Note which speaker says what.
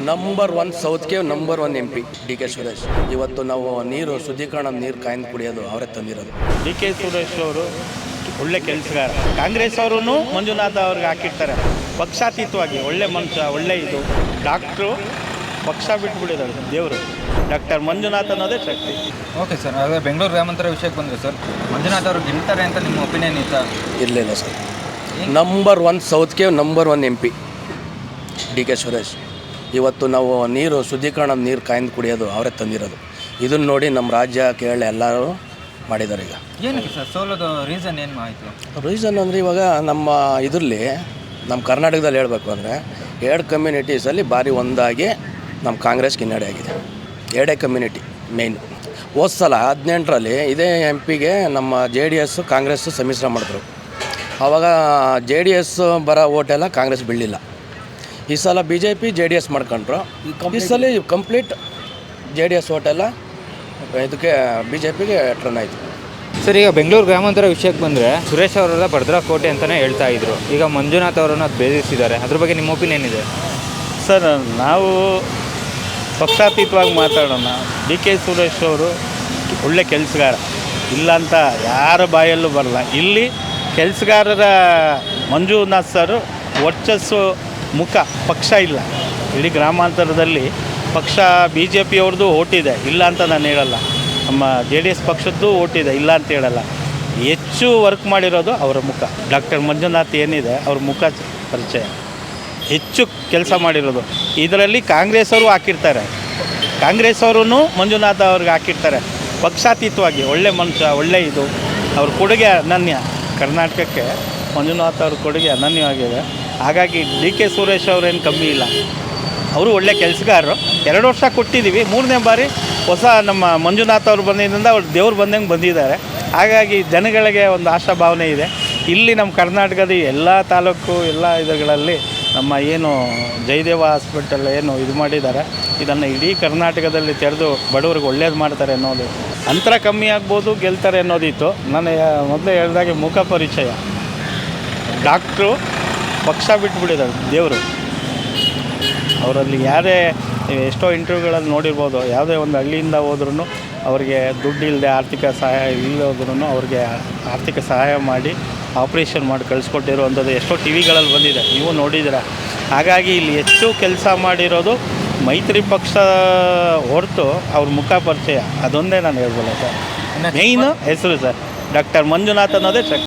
Speaker 1: Number one ಸೌತ್ಗೆ number one MP D K Suresh. ಇವತ್ತು ನಾವು ನೀರು ಶುದ್ಧೀಕರಣ ನೀರು ಕಾಯ್ದು ಕುಡಿಯೋದು ಅವರೇ ತಂದಿರೋದು.
Speaker 2: ಡಿ ಕೆ ಸುರೇಶ್ ಅವರು ಒಳ್ಳೆ ಕೆಲಸಗಾರ. ಕಾಂಗ್ರೆಸ್ ಅವರು ಮಂಜುನಾಥ ಅವ್ರಿಗೆ ಹಾಕಿರ್ತಾರೆ ಪಕ್ಷಾತೀತವಾಗಿ. ಒಳ್ಳೆ ಮನುಷ್ಯ, ಒಳ್ಳೆ ಇದು ಡಾಕ್ಟ್ರು. ಪಕ್ಷ ಬಿಟ್ಬಿಟ್ಟಿದ್ದಾರೆ ದೇವರು. ಡಾಕ್ಟರ್ ಮಂಜುನಾಥ್ ಅನ್ನೋದೇ ಶಕ್ತಿ.
Speaker 3: ಓಕೆ ಸರ್, ಅದೇ ಬೆಂಗಳೂರು ಗ್ರಾಮಾಂತರ ವಿಷಯಕ್ಕೆ ಬಂದರೆ ಸರ್, ಮಂಜುನಾಥ್ ಅವರು ಗೆಲ್ತಾರೆ ಅಂತ ನಿಮ್ಮ ಒಪಿನಿಯನ್ ಇತ್ತಾ?
Speaker 1: ಇರಲಿಲ್ಲ ಸರ್. ನಂಬರ್ ಒನ್ ಸೌತ್ಗೆ number one MP D K Suresh. ಇವತ್ತು ನಾವು ನೀರು ಶುದ್ಧೀಕರಣ ನೀರು ಕಾಯ್ದು ಕುಡಿಯೋದು ಅವರೇ ತಂದಿರೋದು. ಇದನ್ನು ನೋಡಿ ನಮ್ಮ ರಾಜ್ಯ ಕೇರಳ ಎಲ್ಲರೂ ಮಾಡಿದ್ದಾರೆ. ಈಗ
Speaker 3: ಏನಕ್ಕೆ ಸರ್ ಸೋಲೋದು ರೀಸನ್ ಏನು ಆಯಿತು?
Speaker 1: ರೀಸನ್ ಅಂದರೆ ಇವಾಗ ನಮ್ಮ ಇದರಲ್ಲಿ ನಮ್ಮ ಕರ್ನಾಟಕದಲ್ಲಿ ಹೇಳಬೇಕು ಅಂದರೆ 2 ಕಮ್ಯುನಿಟೀಸಲ್ಲಿ ಭಾರಿ ಒಂದಾಗಿ ನಮ್ಮ ಕಾಂಗ್ರೆಸ್ಗೆ ಹಿನ್ನಡೆ ಆಗಿದೆ. 2 ಕಮ್ಯುನಿಟಿ ಮೇಯ್ನು. ಹೋದ ಸಲ 18ರಲ್ಲಿ ಇದೇ MP ನಮ್ಮ JDS ಕಾಂಗ್ರೆಸ್ಸು ಸಮ್ಮಿಶ್ರ ಮಾಡಿದ್ರು. ಆವಾಗ JDS ಬರೋ ಓಟೆಲ್ಲ ಕಾಂಗ್ರೆಸ್ ಬೀಳಲಿಲ್ಲ. ಈ ಸಲ BJP JDS ಮಾಡ್ಕೊಂಡ್ರು. ಈ ಸಲ ಕಂಪ್ಲೀಟ್ JDS ಓಟೆಲ್ಲ ಇದಕ್ಕೆ BJPಗೆ ಟರ್ನ್ ಆಯಿತು.
Speaker 4: ಸರ್, ಈಗ ಬೆಂಗಳೂರು ಗ್ರಾಮಾಂತರ ವಿಷಯಕ್ಕೆ ಬಂದರೆ ಸುರೇಶ್ ಅವರೆಲ್ಲ ಭದ್ರಕೋಟೆ ಅಂತಲೇ ಹೇಳ್ತಾ ಇದ್ರು. ಈಗ ಮಂಜುನಾಥ್ ಅವರನ್ನು ಅದು ಬೇಧಿಸಿದ್ದಾರೆ. ಅದ್ರ ಬಗ್ಗೆ ನಿಮ್ಮ ಒಪಿನಿಯನ್ ಇದೆ?
Speaker 2: ಸರ್, ನಾವು ಪಕ್ಷಾತೀತವಾಗಿ ಮಾತಾಡೋಣ. ಡಿ ಕೆ ಸುರೇಶ್ ಅವರು ಒಳ್ಳೆ ಕೆಲಸಗಾರ, ಇಲ್ಲ ಅಂತ ಯಾರ ಬಾಯಲ್ಲೂ ಬರಲ್ಲ. ಇಲ್ಲಿ ಕೆಲಸಗಾರರ ಮಂಜುನಾಥ್ ಸರ್ ವರ್ಚಸ್ಸು ಮುಖ. ಪಕ್ಷ ಇಲ್ಲ ಇಡೀ ಗ್ರಾಮಾಂತರದಲ್ಲಿ. ಪಕ್ಷ BJP ಅವ್ರದ್ದು ಓಟಿದೆ, ಇಲ್ಲ ಅಂತ ನಾನು ಹೇಳಲ್ಲ. ನಮ್ಮ JDS ಪಕ್ಷದ್ದು ಓಟಿದೆ, ಇಲ್ಲ ಅಂತ ಹೇಳಲ್ಲ. ಹೆಚ್ಚು ವರ್ಕ್ ಮಾಡಿರೋದು ಅವರ ಮುಖ. ಡಾಕ್ಟರ್ ಮಂಜುನಾಥ್ ಏನಿದೆ ಅವ್ರ ಮುಖ ಪರಿಚಯ ಹೆಚ್ಚು ಕೆಲಸ ಮಾಡಿರೋದು. ಇದರಲ್ಲಿ ಕಾಂಗ್ರೆಸ್ ಅವರು ಹಾಕಿರ್ತಾರೆ. ಕಾಂಗ್ರೆಸ್ ಅವರು ಮಂಜುನಾಥ ಅವ್ರಿಗೆ ಹಾಕಿರ್ತಾರೆ ಪಕ್ಷಾತೀತವಾಗಿ. ಒಳ್ಳೆ ಮನುಷ್ಯ, ಒಳ್ಳೆ ಇದು. ಅವ್ರ ಕೊಡುಗೆ ಅನನ್ಯ. ಕರ್ನಾಟಕಕ್ಕೆ ಮಂಜುನಾಥ್ ಅವ್ರ ಕೊಡುಗೆ ಅನನ್ಯವಾಗಿದೆ. ಹಾಗಾಗಿ ಡಿ ಕೆ ಸುರೇಶ್ ಅವರೇನು ಕಮ್ಮಿ ಇಲ್ಲ. ಅವರು ಒಳ್ಳೆ ಕೆಲಸಗಾರರು. 2 ವರ್ಷ ಕೊಟ್ಟಿದ್ದೀವಿ, 3ನೇ ಬಾರಿ ಹೊಸ ನಮ್ಮ ಮಂಜುನಾಥ್ ಅವರು ಬಂದಿದ್ದರಿಂದ ಅವ್ರು ದೇವ್ರು ಬಂದಂಗೆ ಬಂದಿದ್ದಾರೆ. ಹಾಗಾಗಿ ಜನಗಳಿಗೆ ಒಂದು ಆಶಾಭಾವನೆ ಇದೆ. ಇಲ್ಲಿ ನಮ್ಮ ಕರ್ನಾಟಕದ ಎಲ್ಲ ತಾಲೂಕು ಎಲ್ಲ ಇದರಲ್ಲಿ ನಮ್ಮ ಏನು ಜಯದೇವ ಹಾಸ್ಪಿಟಲ್ ಏನು ಇದು ಮಾಡಿದ್ದಾರೆ, ಇದನ್ನು ಇಡೀ ಕರ್ನಾಟಕದಲ್ಲಿ ತೆರೆದು ಬಡವರಿಗೆ ಒಳ್ಳೇದು ಮಾಡ್ತಾರೆ ಅನ್ನೋದು. ಅಂತರ ಕಮ್ಮಿ ಆಗ್ಬೋದು, ಗೆಲ್ತಾರೆ ಅನ್ನೋದಿತ್ತು. ನಾನು ಮೊದಲೇ ಹೇಳಿದಾಗೆ ಮುಖ ಪರಿಚಯ. ಡಾಕ್ಟ್ರು ಪಕ್ಷ ಬಿಟ್ಬಿಟ್ಟಿದ್ದಾರೆ ದೇವರು. ಅವರಲ್ಲಿ ಯಾರೇ ಎಷ್ಟೋ ಇಂಟರ್ವ್ಯೂಗಳಲ್ಲಿ ನೋಡಿರ್ಬೋದು, ಯಾವುದೇ ಒಂದು ಹಳ್ಳಿಯಿಂದ ಹೋದ್ರೂ ಅವ್ರಿಗೆ ದುಡ್ಡು ಇಲ್ಲದೆ, ಆರ್ಥಿಕ ಸಹಾಯ ಇಲ್ಲದೆ ಹೋದ್ರೂ ಅವ್ರಿಗೆ ಆರ್ಥಿಕ ಸಹಾಯ ಮಾಡಿ ಆಪ್ರೇಷನ್ ಮಾಡಿ ಕಳಿಸ್ಕೊಟ್ಟಿರುವಂಥದ್ದು ಎಷ್ಟೋ TVಗಳಲ್ಲಿ ಬಂದಿದೆ, ನೀವು ನೋಡಿದ್ದೀರ. ಹಾಗಾಗಿ ಇಲ್ಲಿ ಹೆಚ್ಚು ಕೆಲಸ ಮಾಡಿರೋದು ಮೈತ್ರಿ ಪಕ್ಷ ಹೊರತು ಅವ್ರ ಮುಖ ಪರಿಚಯ ಅದೊಂದೇ ನಾನು ಹೇಳ್ಬೋಲ್ಲ ಸರ್. ಮೇಯ್ನು ಹೆಸರು ಸರ್ ಡಾಕ್ಟರ್ ಮಂಜುನಾಥ್ ಅನ್ನೋದೇ ಶಕ್ತಿ.